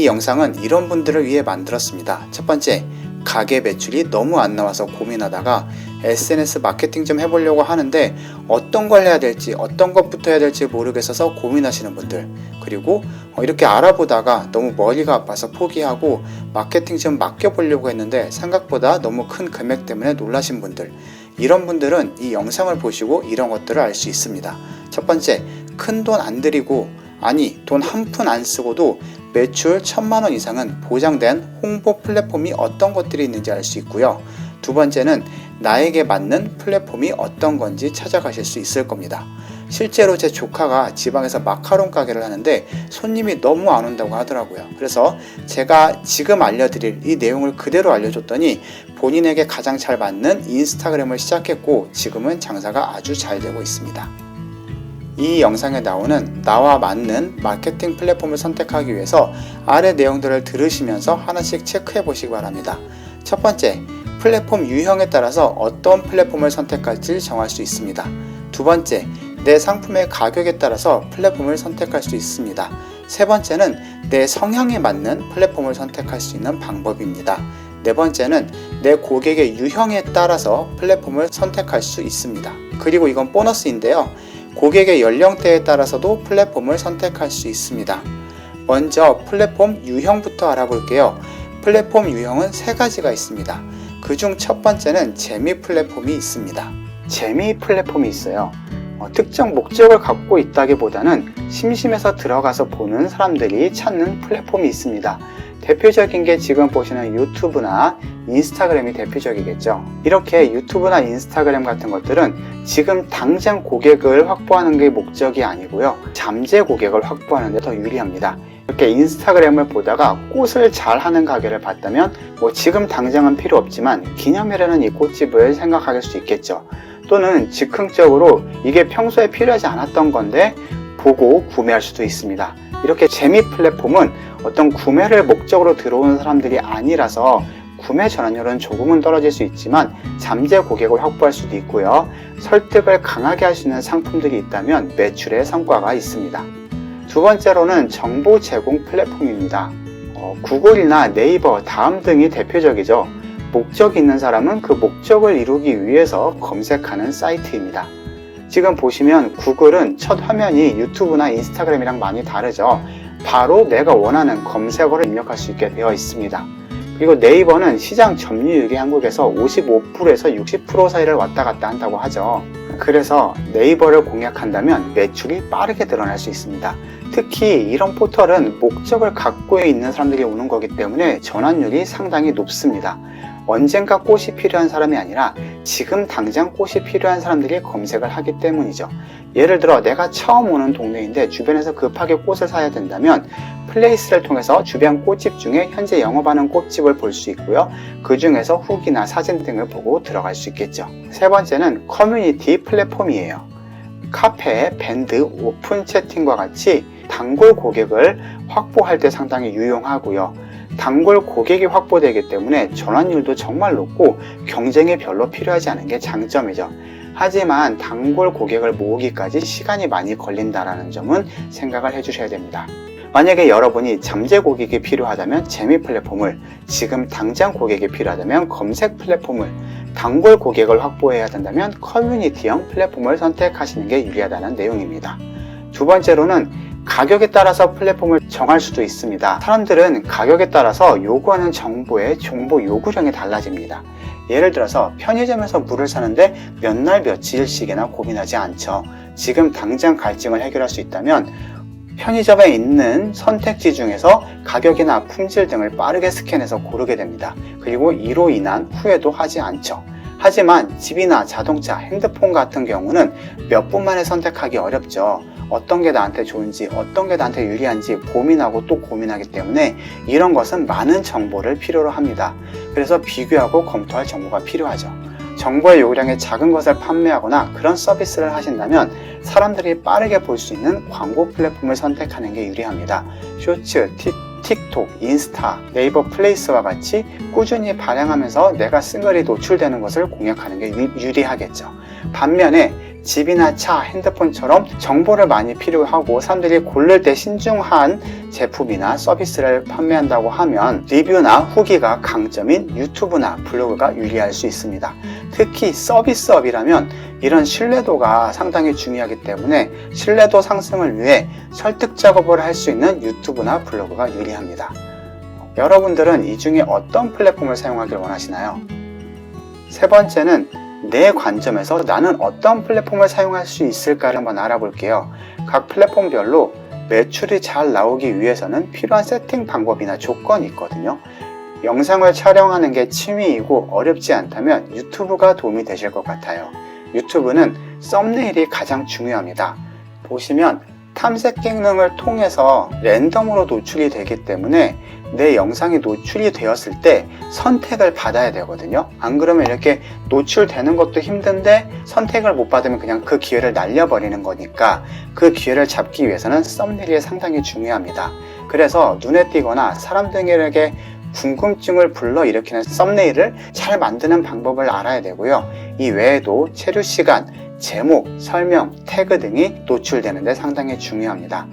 이 영상은 이런 분들을 위해 만들었습니다. 첫 번째, 가게 매출이 너무 안 나와서 고민하다가 SNS 마케팅 좀 해보려고 하는데 어떤 걸 해야 될지 어떤 것부터 해야 될지 모르겠어서 고민하시는 분들, 그리고 이렇게 알아보다가 너무 머리가 아파서 포기하고 마케팅 좀 맡겨보려고 했는데 생각보다 너무 큰 금액 때문에 놀라신 분들, 이런 분들은 이 영상을 보시고 이런 것들을 알 수 있습니다. 첫 번째, 큰 돈 안 들이고, 아니 돈 한 푼 안 쓰고도 매출 1000만원 이상은 보장된 홍보 플랫폼이 어떤 것들이 있는지 알 수 있고요. 두 번째는 나에게 맞는 플랫폼이 어떤 건지 찾아가실 수 있을 겁니다. 실제로 제 조카가 지방에서 마카롱 가게를 하는데 손님이 너무 안 온다고 하더라고요. 그래서 제가 지금 알려드릴 이 내용을 그대로 알려줬더니 본인에게 가장 잘 맞는 인스타그램을 시작했고 지금은 장사가 아주 잘 되고 있습니다. 이 영상에 나오는 나와 맞는 마케팅 플랫폼을 선택하기 위해서 아래 내용들을 들으시면서 하나씩 체크해 보시기 바랍니다. 첫 번째, 플랫폼 유형에 따라서 어떤 플랫폼을 선택할지 정할 수 있습니다. 두 번째, 내 상품의 가격에 따라서 플랫폼을 선택할 수 있습니다. 세 번째는 내 성향에 맞는 플랫폼을 선택할 수 있는 방법입니다. 네 번째는 내 고객의 유형에 따라서 플랫폼을 선택할 수 있습니다. 그리고 이건 보너스인데요. 고객의 연령대에 따라서도 플랫폼을 선택할 수 있습니다. 먼저 플랫폼 유형부터 알아볼게요. 플랫폼 유형은 세 가지가 있습니다. 그중 첫 번째는 재미 플랫폼이 있습니다. 재미 플랫폼이 있어요. 특정 목적을 갖고 있다기보다는 심심해서 들어가서 보는 사람들이 찾는 플랫폼이 있습니다. 대표적인 게 지금 보시는 유튜브나 인스타그램이 대표적이겠죠. 이렇게 유튜브나 인스타그램 같은 것들은 지금 당장 고객을 확보하는 게 목적이 아니고요, 잠재 고객을 확보하는 데 더 유리합니다. 이렇게 인스타그램을 보다가 꽃을 잘 하는 가게를 봤다면 지금 당장은 필요 없지만 기념일에는 이 꽃집을 생각할 수 있겠죠. 또는 즉흥적으로 이게 평소에 필요하지 않았던 건데 보고 구매할 수도 있습니다. 이렇게 재미 플랫폼은 어떤 구매를 목적으로 들어오는 사람들이 아니라서 구매 전환율은 조금은 떨어질 수 있지만 잠재 고객을 확보할 수도 있고요, 설득을 강하게 할 수 있는 상품들이 있다면 매출의 성과가 있습니다. 두 번째로는 정보 제공 플랫폼입니다. 구글이나 네이버, 다음 등이 대표적이죠. 목적이 있는 사람은 그 목적을 이루기 위해서 검색하는 사이트입니다. 지금 보시면 구글은 첫 화면이 유튜브나 인스타그램이랑 많이 다르죠. 바로 내가 원하는 검색어를 입력할 수 있게 되어 있습니다. 그리고 네이버는 시장 점유율이 한국에서 55%에서 60% 사이를 왔다 갔다 한다고 하죠. 그래서 네이버를 공략한다면 매출이 빠르게 늘어날 수 있습니다. 특히 이런 포털은 목적을 갖고 있는 사람들이 오는 거기 때문에 전환율이 상당히 높습니다. 언젠가 꽃이 필요한 사람이 아니라 지금 당장 꽃이 필요한 사람들이 검색을 하기 때문이죠. 예를 들어 내가 처음 오는 동네인데 주변에서 급하게 꽃을 사야 된다면 플레이스를 통해서 주변 꽃집 중에 현재 영업하는 꽃집을 볼 수 있고요, 그 중에서 후기나 사진 등을 보고 들어갈 수 있겠죠. 세 번째는 커뮤니티 플랫폼이에요. 카페, 밴드, 오픈 채팅과 같이 단골 고객을 확보할 때 상당히 유용하고요, 단골 고객이 확보되기 때문에 전환율도 정말 높고 경쟁이 별로 필요하지 않은 게 장점이죠. 하지만 단골 고객을 모으기까지 시간이 많이 걸린다는 점은 생각을 해주셔야 됩니다. 만약에 여러분이 잠재 고객이 필요하다면 재미 플랫폼을, 지금 당장 고객이 필요하다면 검색 플랫폼을, 단골 고객을 확보해야 된다면 커뮤니티형 플랫폼을 선택하시는 게 유리하다는 내용입니다. 두 번째로는 가격에 따라서 플랫폼을 정할 수도 있습니다. 사람들은 가격에 따라서 요구하는 정보의 정보 요구량이 달라집니다. 예를 들어서 편의점에서 물을 사는데 몇 날 며칠씩이나 고민하지 않죠. 지금 당장 갈증을 해결할 수 있다면 편의점에 있는 선택지 중에서 가격이나 품질 등을 빠르게 스캔해서 고르게 됩니다. 그리고 이로 인한 후회도 하지 않죠. 하지만 집이나 자동차, 핸드폰 같은 경우는 몇 분 만에 선택하기 어렵죠. 어떤 게 나한테 좋은지, 어떤 게 나한테 유리한지 고민하고 또 고민하기 때문에 이런 것은 많은 정보를 필요로 합니다. 그래서 비교하고 검토할 정보가 필요하죠. 정보의 요구량이 작은 것을 판매하거나 그런 서비스를 하신다면 사람들이 빠르게 볼 수 있는 광고 플랫폼을 선택하는 게 유리합니다. 쇼츠, 틱톡, 인스타, 네이버 플레이스와 같이 꾸준히 발행하면서 내가 쓴 글이 노출되는 것을 공략하는 게 유리하겠죠. 반면에 집이나 차, 핸드폰처럼 정보를 많이 필요하고 사람들이 고를 때 신중한 제품이나 서비스를 판매한다고 하면 리뷰나 후기가 강점인 유튜브나 블로그가 유리할 수 있습니다. 특히 서비스업이라면 이런 신뢰도가 상당히 중요하기 때문에 신뢰도 상승을 위해 설득 작업을 할 수 있는 유튜브나 블로그가 유리합니다. 여러분들은 이 중에 어떤 플랫폼을 사용하길 원하시나요? 세 번째는 내 관점에서 나는 어떤 플랫폼을 사용할 수 있을까를 한번 알아볼게요. 각 플랫폼별로 매출이 잘 나오기 위해서는 필요한 세팅 방법이나 조건이 있거든요. 영상을 촬영하는 게 취미이고 어렵지 않다면 유튜브가 도움이 되실 것 같아요. 유튜브는 썸네일이 가장 중요합니다. 보시면 탐색 기능을 통해서 랜덤으로 노출이 되기 때문에 내 영상이 노출이 되었을 때 선택을 받아야 되거든요. 안 그러면 이렇게 노출되는 것도 힘든데 선택을 못 받으면 그냥 그 기회를 날려버리는 거니까 그 기회를 잡기 위해서는 썸네일이 상당히 중요합니다. 그래서 눈에 띄거나 사람들에게 궁금증을 불러일으키는 썸네일을 잘 만드는 방법을 알아야 되고요. 이 외에도 체류 시간, 제목, 설명, 태그 등이 노출되는 데 상당히 중요합니다.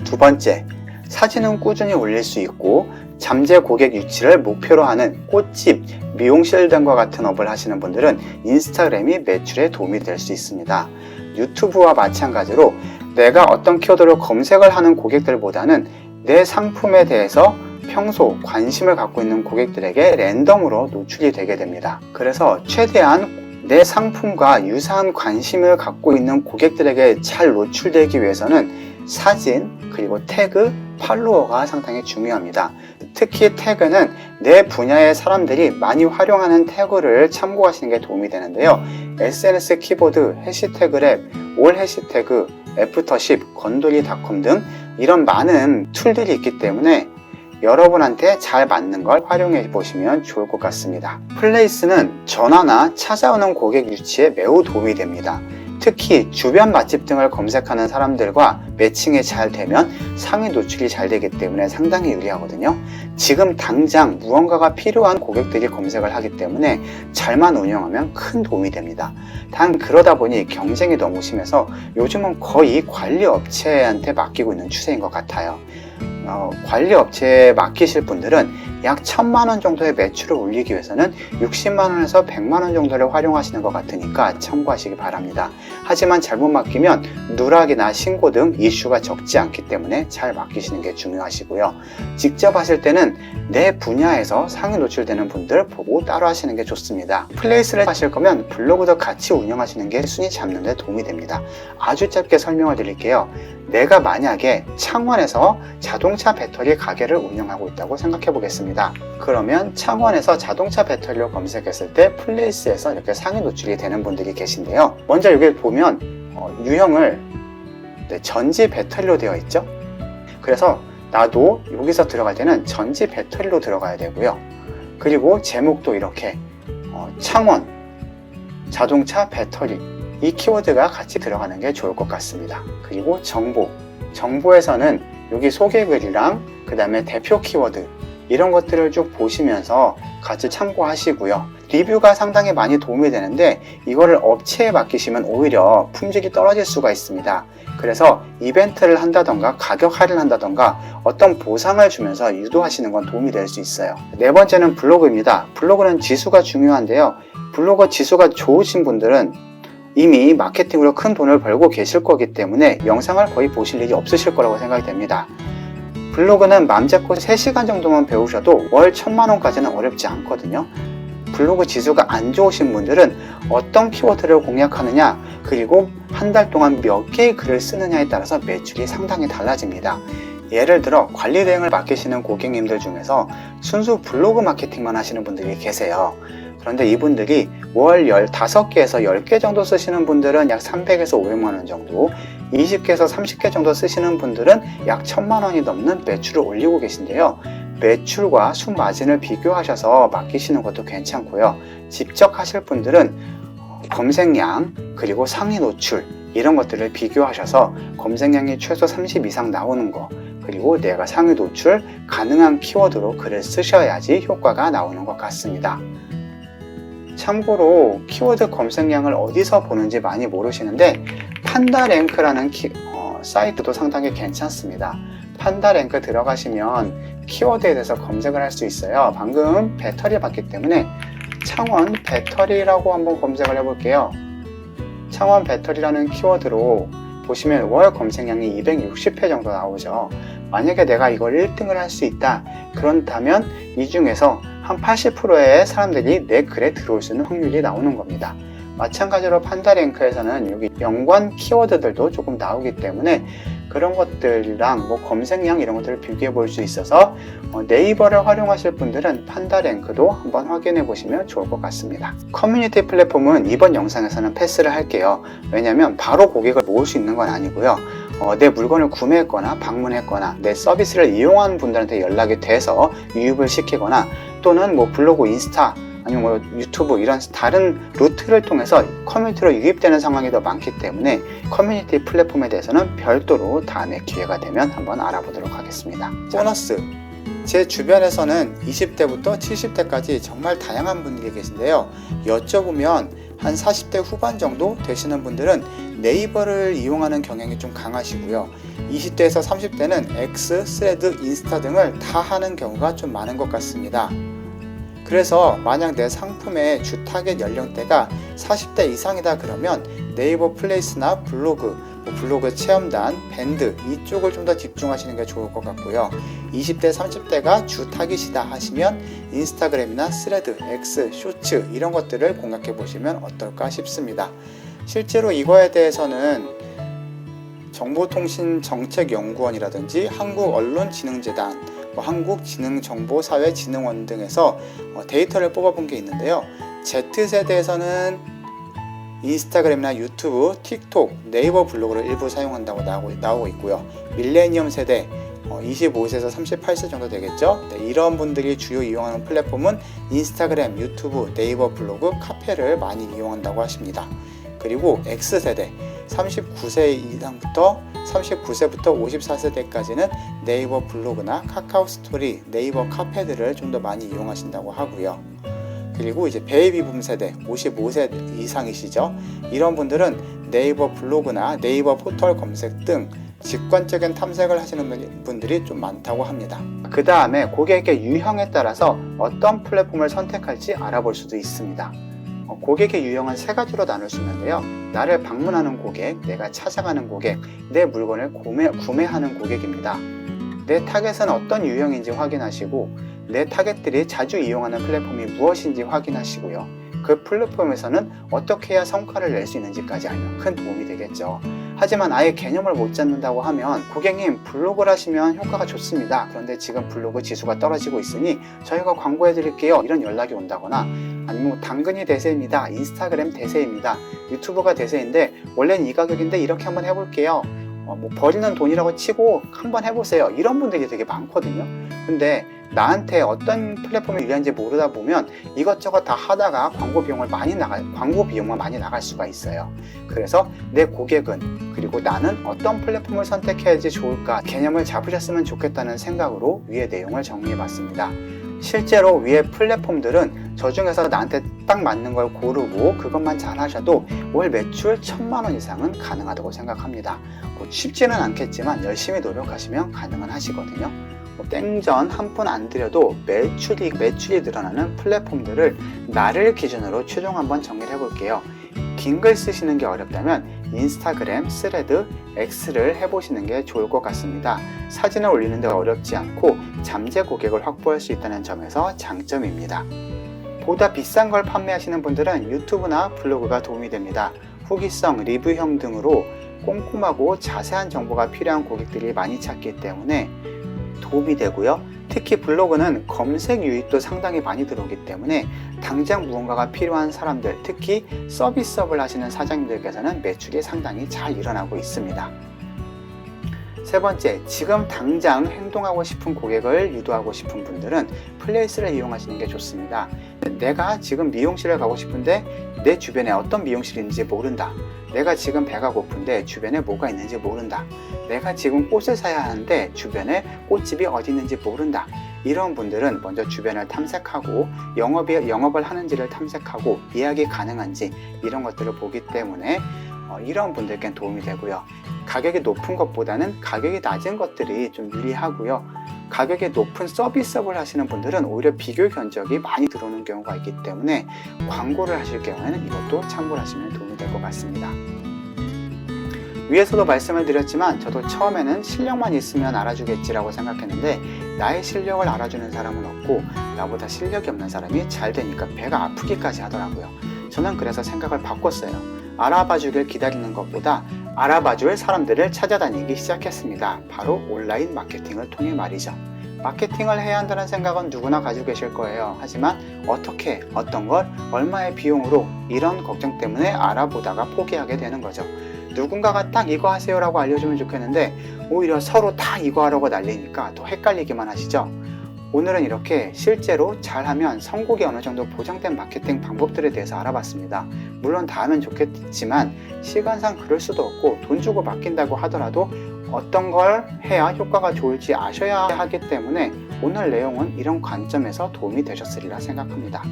두 번째, 사진은 꾸준히 올릴 수 있고 잠재 고객 유치를 목표로 하는 꽃집, 미용실 등과 같은 업을 하시는 분들은 인스타그램이 매출에 도움이 될 수 있습니다. 유튜브와 마찬가지로 내가 어떤 키워드로 검색을 하는 고객들보다는 내 상품에 대해서 평소 관심을 갖고 있는 고객들에게 랜덤으로 노출이 되게 됩니다. 그래서 최대한 내 상품과 유사한 관심을 갖고 있는 고객들에게 잘 노출되기 위해서는 사진, 그리고 태그, 팔로워가 상당히 중요합니다. 특히 태그는 내 분야의 사람들이 많이 활용하는 태그를 참고하시는 게 도움이 되는데요. SNS 키보드, 해시태그랩, 올 해시태그, 애프터십, 건돌이닷컴 등 이런 많은 툴들이 있기 때문에 여러분한테 잘 맞는 걸 활용해 보시면 좋을 것 같습니다. 플레이스는 전화나 찾아오는 고객 유치에 매우 도움이 됩니다. 특히 주변 맛집 등을 검색하는 사람들과 매칭이 잘 되면 상위 노출이 잘 되기 때문에 상당히 유리하거든요. 지금 당장 무언가가 필요한 고객들이 검색을 하기 때문에 잘만 운영하면 큰 도움이 됩니다. 단 그러다 보니 경쟁이 너무 심해서 요즘은 거의 관리 업체한테 맡기고 있는 추세인 것 같아요. 관리 업체에 맡기실 분들은 약 1,000만원 정도의 매출을 올리기 위해서는 60만원에서 100만원 정도를 활용하시는 것 같으니까 참고하시기 바랍니다. 하지만 잘못 맡기면 누락이나 신고 등 이슈가 적지 않기 때문에 잘 맡기시는 게 중요하시고요. 직접 하실 때는 내 분야에서 상위 노출되는 분들 보고 따로 하시는 게 좋습니다. 플레이스를 하실 거면 블로그도 같이 운영하시는 게 순위 잡는 데 도움이 됩니다. 아주 짧게 설명을 드릴게요. 내가 만약에 창원에서 자동차 배터리 가게를 운영하고 있다고 생각해 보겠습니다. 그러면 창원에서 자동차 배터리를 검색했을 때 플레이스에서 이렇게 상위 노출이 되는 분들이 계신데요. 먼저 여기 보면 유형을 전지 배터리로 되어 있죠. 그래서 나도 여기서 들어갈 때는 전지 배터리로 들어가야 되고요. 그리고 제목도 이렇게 창원 자동차 배터리 이 키워드가 같이 들어가는 게 좋을 것 같습니다. 그리고 정보에서는 여기 소개글이랑 그 다음에 대표 키워드 이런 것들을 쭉 보시면서 같이 참고하시고요. 리뷰가 상당히 많이 도움이 되는데 이거를 업체에 맡기시면 오히려 품질이 떨어질 수가 있습니다. 그래서 이벤트를 한다던가 가격 할인을 한다던가 어떤 보상을 주면서 유도하시는 건 도움이 될 수 있어요. 네 번째는 블로그입니다. 블로그는 지수가 중요한데요. 블로그 지수가 좋으신 분들은 이미 마케팅으로 큰 돈을 벌고 계실 거기 때문에 영상을 거의 보실 일이 없으실 거라고 생각이 됩니다. 블로그는 맘 잡고 3시간 정도만 배우셔도 월 1,000만원까지는 어렵지 않거든요. 블로그 지수가 안 좋으신 분들은 어떤 키워드를 공략하느냐 그리고 한 달 동안 몇 개의 글을 쓰느냐에 따라서 매출이 상당히 달라집니다. 예를 들어 관리 대행을 맡기시는 고객님들 중에서 순수 블로그 마케팅만 하시는 분들이 계세요. 그런데 이분들이 월 15개에서 10개 정도 쓰시는 분들은 약 300에서 500만원 정도, 20개에서 30개 정도 쓰시는 분들은 약 1,000만원이 넘는 매출을 올리고 계신데요. 매출과 순마진을 비교하셔서 맡기시는 것도 괜찮고요. 직접 하실 분들은 검색량 그리고 상위 노출 이런 것들을 비교하셔서 검색량이 최소 30 이상 나오는 거 그리고 내가 상위 노출 가능한 키워드로 글을 쓰셔야지 효과가 나오는 것 같습니다. 참고로 키워드 검색량을 어디서 보는지 많이 모르시는데 판다랭크라는 사이트도 상당히 괜찮습니다. 판다랭크 들어가시면 키워드에 대해서 검색을 할 수 있어요. 방금 배터리 봤기 때문에 창원 배터리라고 한번 검색을 해볼게요. 창원 배터리라는 키워드로 보시면 월 검색량이 260회 정도 나오죠. 만약에 내가 이걸 1등을 할 수 있다 그렇다면 이 중에서 한 80%의 사람들이 내 글에 들어올 수 있는 확률이 나오는 겁니다. 마찬가지로 판다랭크에서는 여기 연관 키워드들도 조금 나오기 때문에 그런 것들이랑 검색량 이런 것들을 비교해 볼 수 있어서 네이버를 활용하실 분들은 판다랭크도 한번 확인해 보시면 좋을 것 같습니다. 커뮤니티 플랫폼은 이번 영상에서는 패스를 할게요. 왜냐하면 바로 고객을 모을 수 있는 건 아니고요. 내 물건을 구매했거나 방문했거나 내 서비스를 이용한 분들한테 연락이 돼서 유입을 시키거나 또는 블로그, 인스타 아니면 유튜브 이런 다른 루트를 통해서 커뮤니티로 유입되는 상황이 더 많기 때문에 커뮤니티 플랫폼에 대해서는 별도로 다음에 기회가 되면 한번 알아보도록 하겠습니다. 보너스! 제 주변에서는 20대부터 70대까지 정말 다양한 분들이 계신데요. 여쭤보면 한 40대 후반 정도 되시는 분들은 네이버를 이용하는 경향이 좀 강하시고요. 20대에서 30대는 X, 스레드, 인스타 등을 다 하는 경우가 좀 많은 것 같습니다. 그래서 만약 내 상품의 주 타겟 연령대가 40대 이상이다 그러면 네이버 플레이스나 블로그, 블로그 체험단, 밴드 이쪽을 좀 더 집중하시는 게 좋을 것 같고요. 20대, 30대가 주 타깃이다 하시면 인스타그램이나 스레드, X, 쇼츠 이런 것들을 공략해 보시면 어떨까 싶습니다. 실제로 이거에 대해서는 정보통신정책연구원이라든지 한국언론진흥재단, 한국지능정보사회진흥원 등에서 데이터를 뽑아본 게 있는데요. Z세대에서는 인스타그램이나 유튜브, 틱톡, 네이버 블로그를 일부 사용한다고 나오고 있고요. 밀레니엄 세대 25세에서 38세 정도 되겠죠. 네, 이런 분들이 주요 이용하는 플랫폼은 인스타그램, 유튜브, 네이버 블로그, 카페를 많이 이용한다고 하십니다. 그리고 X세대 39세부터 54세대까지는 네이버 블로그나 카카오 스토리, 네이버 카페들을 좀 더 많이 이용하신다고 하고요. 그리고 이제 베이비붐 세대 55세 이상이시죠. 이런 분들은 네이버 블로그나 네이버 포털 검색 등 직관적인 탐색을 하시는 분들이 좀 많다고 합니다. 그 다음에 고객의 유형에 따라서 어떤 플랫폼을 선택할지 알아볼 수도 있습니다. 고객의 유형은 세 가지로 나눌 수 있는데요. 나를 방문하는 고객, 내가 찾아가는 고객, 내 물건을 구매하는 고객입니다. 내 타겟은 어떤 유형인지 확인하시고 내 타겟들이 자주 이용하는 플랫폼이 무엇인지 확인하시고요. 그 플랫폼에서는 어떻게 해야 성과를 낼 수 있는지까지 알면 큰 도움이 되겠죠. 하지만 아예 개념을 못 잡는다고 하면 고객님 블로그를 하시면 효과가 좋습니다. 그런데 지금 블로그 지수가 떨어지고 있으니 저희가 광고해 드릴게요. 이런 연락이 온다거나 아니면 당근이 대세입니다. 인스타그램 대세입니다. 유튜브가 대세인데 원래는 이 가격인데 이렇게 한번 해볼게요. 버리는 돈이라고 치고 한번 해보세요. 이런 분들이 되게 많거든요. 근데 나한테 어떤 플랫폼이 유리한지 모르다 보면 이것저것 다 하다가 광고 비용만 많이 나갈 수가 있어요. 그래서 내 고객은 그리고 나는 어떤 플랫폼을 선택해야지 좋을까 개념을 잡으셨으면 좋겠다는 생각으로 위의 내용을 정리해 봤습니다. 실제로 위의 플랫폼들은 저 중에서 나한테 딱 맞는 걸 고르고 그것만 잘 하셔도 월 매출 1,000만 원 이상은 가능하다고 생각합니다. 쉽지는 않겠지만 열심히 노력하시면 가능은 하시거든요. 땡전 한 푼 안 들여도 매출이 늘어나는 플랫폼들을 나를 기준으로 최종 한번 정리를 해볼게요. 긴 글 쓰시는 게 어렵다면 인스타그램, 스레드, X를 해보시는 게 좋을 것 같습니다. 사진을 올리는데 어렵지 않고 잠재 고객을 확보할 수 있다는 점에서 장점입니다. 보다 비싼 걸 판매하시는 분들은 유튜브나 블로그가 도움이 됩니다. 후기성, 리뷰형 등으로 꼼꼼하고 자세한 정보가 필요한 고객들이 많이 찾기 때문에 도움이 되고요. 특히 블로그는 검색 유입도 상당히 많이 들어오기 때문에 당장 무언가가 필요한 사람들, 특히 서비스업을 하시는 사장님들께서는 매출이 상당히 잘 일어나고 있습니다. 세 번째, 지금 당장 행동하고 싶은 고객을 유도하고 싶은 분들은 플레이스를 이용하시는 게 좋습니다. 내가 지금 미용실을 가고 싶은데 내 주변에 어떤 미용실이 있는지 모른다. 내가 지금 배가 고픈데 주변에 뭐가 있는지 모른다. 내가 지금 꽃을 사야 하는데 주변에 꽃집이 어디 있는지 모른다. 이런 분들은 먼저 주변을 탐색하고 영업을 하는지를 탐색하고 예약이 가능한지 이런 것들을 보기 때문에 이런 분들께는 도움이 되고요. 가격이 높은 것보다는 가격이 낮은 것들이 좀 유리하고요. 가격이 높은 서비스업을 하시는 분들은 오히려 비교 견적이 많이 들어오는 경우가 있기 때문에 광고를 하실 경우에는 이것도 참고를 하시면 도움이 될 것 같습니다. 위에서도 말씀을 드렸지만 저도 처음에는 실력만 있으면 알아주겠지라고 생각했는데 나의 실력을 알아주는 사람은 없고 나보다 실력이 없는 사람이 잘 되니까 배가 아프기까지 하더라고요. 저는 그래서 생각을 바꿨어요. 알아봐주길 기다리는 것보다 알아봐줄 사람들을 찾아다니기 시작했습니다. 바로 온라인 마케팅을 통해 말이죠. 마케팅을 해야 한다는 생각은 누구나 가지고 계실 거예요. 하지만 어떻게, 어떤 걸, 얼마의 비용으로 이런 걱정 때문에 알아보다가 포기하게 되는 거죠. 누군가가 딱 이거 하세요 라고 알려주면 좋겠는데 오히려 서로 다 이거 하라고 난리니까 더 헷갈리기만 하시죠. 오늘은 이렇게 실제로 잘하면 성공이 어느 정도 보장된 마케팅 방법들에 대해서 알아봤습니다. 물론 다 하면 좋겠지만 시간상 그럴 수도 없고 돈 주고 맡긴다고 하더라도 어떤 걸 해야 효과가 좋을지 아셔야 하기 때문에 오늘 내용은 이런 관점에서 도움이 되셨으리라 생각합니다.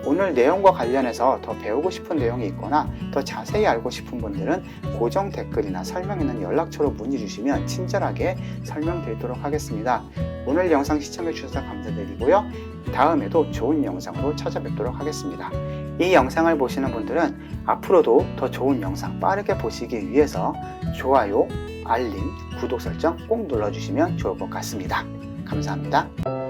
오늘 내용과 관련해서 더 배우고 싶은 내용이 있거나 더 자세히 알고 싶은 분들은 고정 댓글이나 설명에 있는 연락처로 문의 주시면 친절하게 설명드리도록 하겠습니다. 오늘 영상 시청해 주셔서 감사드리고요. 다음에도 좋은 영상으로 찾아뵙도록 하겠습니다. 이 영상을 보시는 분들은 앞으로도 더 좋은 영상 빠르게 보시기 위해서 좋아요, 알림, 구독 설정 꼭 눌러주시면 좋을 것 같습니다. 감사합니다.